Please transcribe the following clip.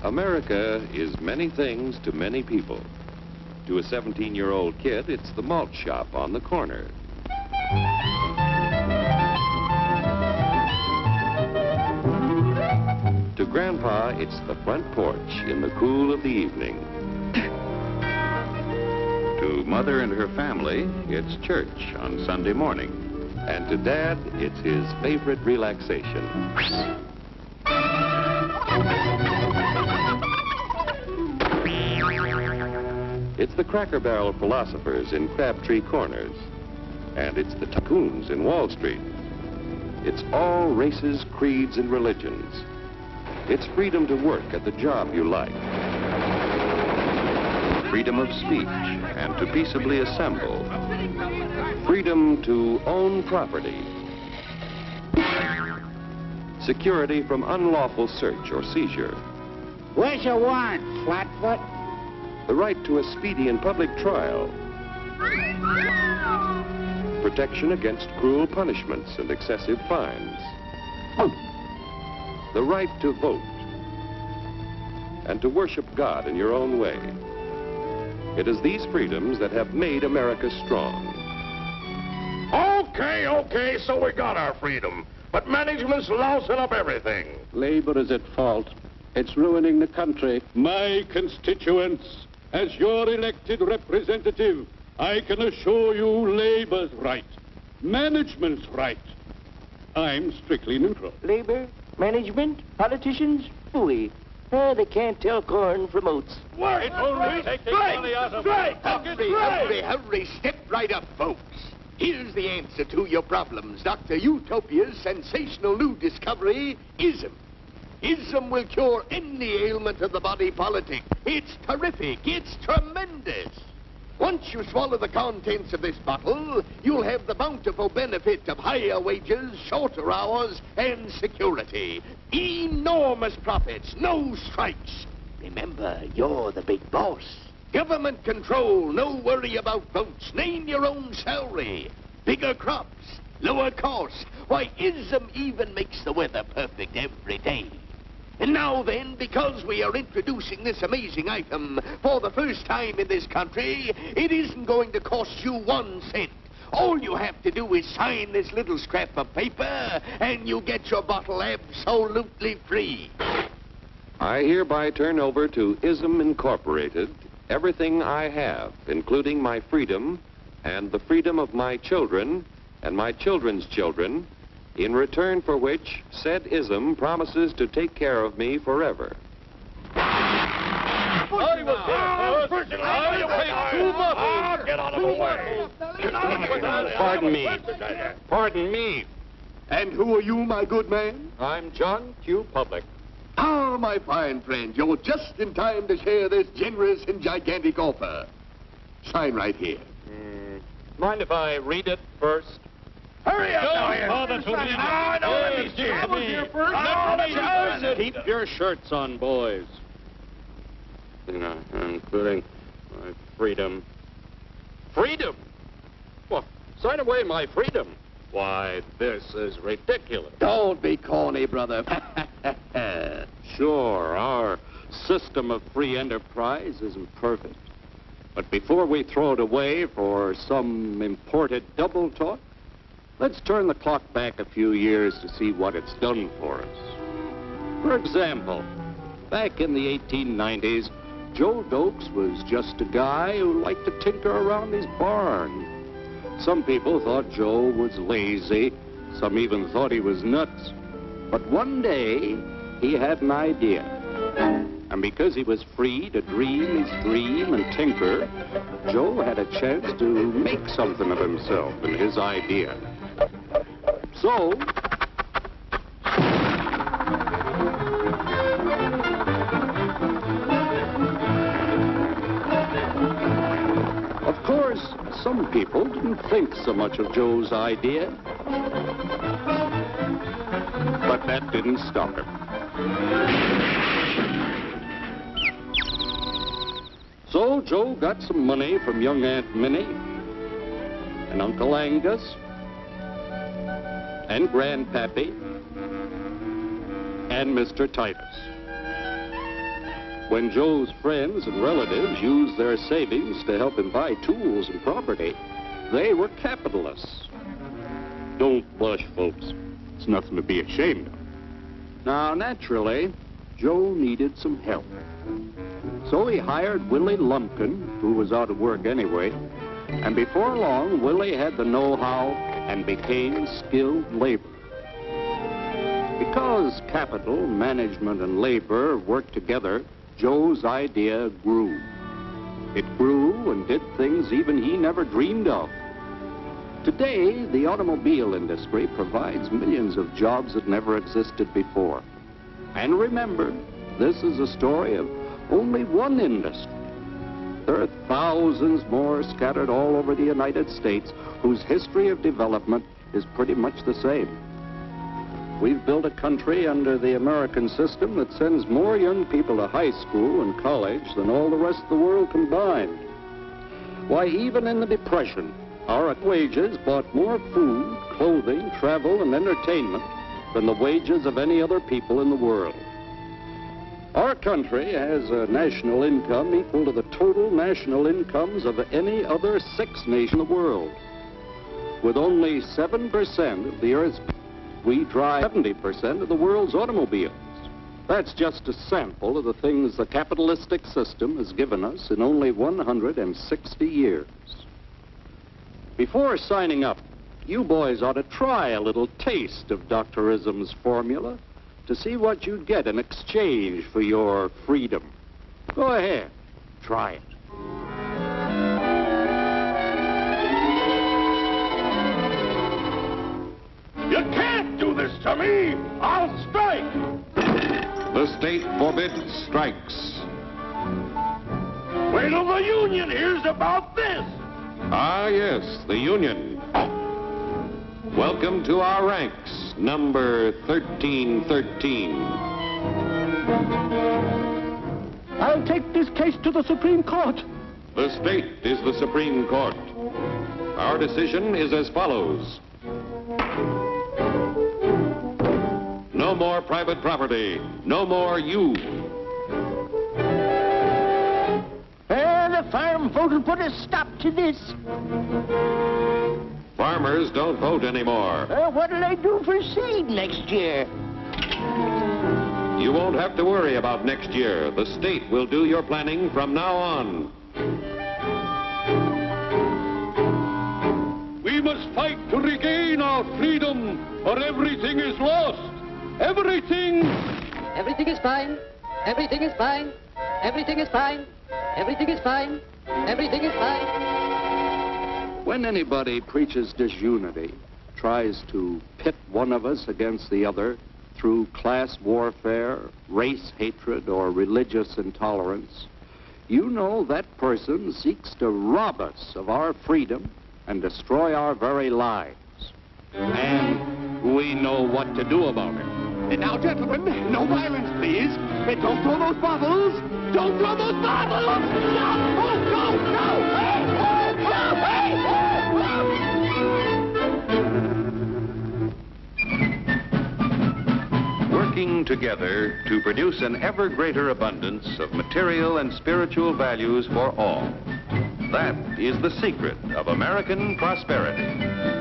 America is many things to many people. To a 17-year-old kid, it's the malt shop on the corner. To Grandpa, it's the front porch in the cool of the evening. To Mother and her family, it's church on Sunday morning. And to Dad, it's his favorite relaxation. It's the Cracker Barrel philosophers in Crabtree Corners. And it's the tycoons in Wall Street. It's all races, creeds, and religions. It's freedom to work at the job you like. Freedom of speech and to peaceably assemble. Freedom to own property. Security from unlawful search or seizure. What's your warrant, Flatfoot? The right to a speedy and public trial. Protection against cruel punishments and excessive fines. The right to vote. And to worship God in your own way. It is these freedoms that have made America strong. Okay, so we got our freedom. But management's lousing up everything. Labor is at fault. It's ruining the country. My constituents, as your elected representative, I can assure you Labor's right, management's right. I'm strictly neutral. Labor, management, politicians, phooey. They can't tell corn from oats. Work! Hurry, step right up, folks. Here's the answer to your problems. Dr. Utopia's sensational new discovery, ISM. ISM will cure any ailment of the body politic. It's terrific. It's tremendous. Once you swallow the contents of this bottle, you'll have the bountiful benefit of higher wages, shorter hours, and security. Enormous profits, no strikes. Remember, you're the big boss. Government control, no worry about votes. Name your own salary. Bigger crops, lower costs. Why, ISM even makes the weather perfect every day. And now then, because we are introducing this amazing item for the first time in this country, it isn't going to cost you 1 cent. All you have to do is sign this little scrap of paper, and you get your bottle absolutely free. I hereby turn over to ISM Incorporated everything I have, including my freedom and the freedom of my children and my children's children, in return for which said ISM promises to take care of me forever. Get out of the way! Pardon me. And who are you, my good man? I'm John Q. Public. Ah, my fine friend, you're just in time to share this generous and gigantic offer. Sign right here. Mind if I read it first? Hurry up, Keep your shirts on, boys. Including my freedom. Freedom? Well, sign away my freedom. Why, this is ridiculous. Don't be corny, brother. Sure, our system of free enterprise isn't perfect. But before we throw it away for some imported double talk, let's turn the clock back a few years to see what it's done for us. For example, back in the 1890s, Joe Dokes was just a guy who liked to tinker around his barn. Some people thought Joe was lazy. Some even thought he was nuts. But one day, he had an idea. And because he was free to dream his dream and tinker, Joe had a chance to make something of himself and his idea. So, of course, some people didn't think so much of Joe's idea. But that didn't stop him. So Joe got some money from young Aunt Minnie and Uncle Angus and Grandpappy and Mr. Titus. When Joe's friends and relatives used their savings to help him buy tools and property, they were capitalists. Don't blush, folks. It's nothing to be ashamed of. Now, naturally, Joe needed some help. So he hired Willie Lumpkin, who was out of work anyway, and before long, Willie had the know-how and became skilled labor. Because capital, management, and labor worked together, Joe's idea grew. It grew and did things even he never dreamed of. Today, the automobile industry provides millions of jobs that never existed before. And remember, this is a story of only one industry. There are thousands more scattered all over the United States whose history of development is pretty much the same. We've built a country under the American system that sends more young people to high school and college than all the rest of the world combined. Why, even in the Depression, our wages bought more food, clothing, travel, and entertainment than the wages of any other people in the world. Our country has a national income equal to the total national incomes of any other 6 nations in the world. With only 7% of the Earth's people, we drive 70% of the world's automobiles. That's just a sample of the things the capitalistic system has given us in only 160 years. Before signing up, you boys ought to try a little taste of Dr. Ism's formula to see what you'd get in exchange for your freedom. Go ahead, try it. You can't do this to me! I'll strike! The state forbids strikes. Wait till the union hears about this! Ah, yes, the Union. Welcome to our ranks, number 1313. I'll take this case to the Supreme Court. The state is the Supreme Court. Our decision is as follows. No more private property. No more you. The farm vote will put a stop to this. Farmers don't vote anymore. What'll I do for seed next year? You won't have to worry about next year. The state will do your planning from now on. We must fight to regain our freedom, or everything is lost. Everything! Everything is fine. Everything is fine. Everything is fine. Everything is fine. Everything is fine. When anybody preaches disunity, tries to pit one of us against the other through class warfare, race hatred, or religious intolerance, you know that person seeks to rob us of our freedom and destroy our very lives. And we know what to do about it. And now, gentlemen, no violence, please. And don't throw those bottles. Don't throw those bottles! No! Oh, go! No! Hey! Oh, hey! Working together to produce an ever greater abundance of material and spiritual values for all. That is the secret of American prosperity.